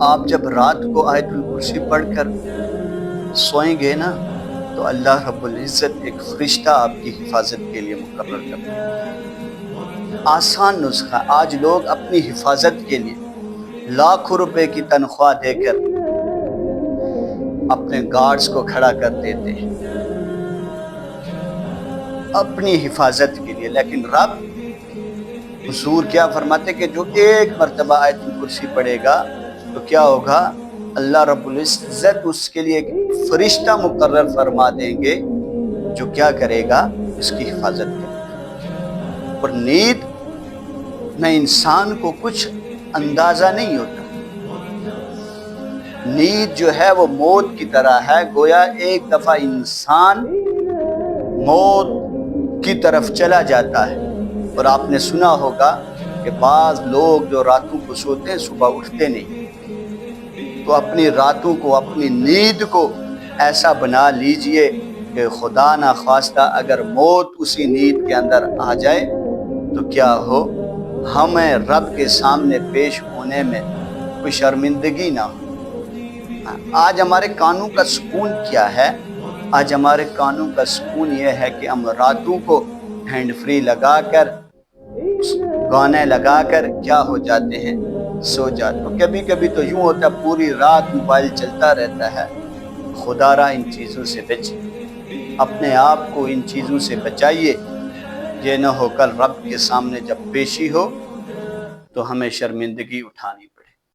آپ جب رات کو آیت الکرسی پڑھ کر سوئیں گے نا تو اللہ رب العزت ایک فرشتہ آپ کی حفاظت کے لیے مقرر کرتا ہے۔ آسان نسخہ، آج لوگ اپنی حفاظت کے لیے لاکھوں روپے کی تنخواہ دے کر اپنے گارڈز کو کھڑا کر دیتے ہیں اپنی حفاظت کے لیے، لیکن رب حضور کیا فرماتے کہ جو ایک مرتبہ آیت الکرسی پڑھے گا تو کیا ہوگا؟ اللہ رب العزت اس کے لیے ایک فرشتہ مقرر فرما دیں گے جو کیا کرے گا؟ اس کی حفاظت کرے گا۔ اور نیند میں انسان کو کچھ اندازہ نہیں ہوتا، نیند جو ہے وہ موت کی طرح ہے، گویا ایک دفعہ انسان موت کی طرف چلا جاتا ہے۔ اور آپ نے سنا ہوگا کہ بعض لوگ جو راتوں کو سوتے ہیں صبح اٹھتے نہیں، تو اپنی راتوں کو، اپنی نیند کو ایسا بنا لیجئے کہ خدا نخواستہ اگر موت اسی نیند کے اندر آ جائے تو کیا ہو؟ ہمیں رب کے سامنے پیش ہونے میں کوئی شرمندگی نہ ہو۔ آج ہمارے کانوں کا سکون کیا ہے؟ آج ہمارے کانوں کا سکون یہ ہے کہ ہم راتوں کو ہینڈ فری لگا کر، گانے لگا کر کیا ہو جاتے ہیں؟ سو جاتے ہیں۔ کبھی کبھی تو یوں ہوتا ہے پوری رات موبائل چلتا رہتا ہے۔ خدا را ان چیزوں سے بچیں، اپنے آپ کو ان چیزوں سے بچائیے، یہ نہ ہو کل رب کے سامنے جب پیشی ہو تو ہمیں شرمندگی اٹھانی پڑے۔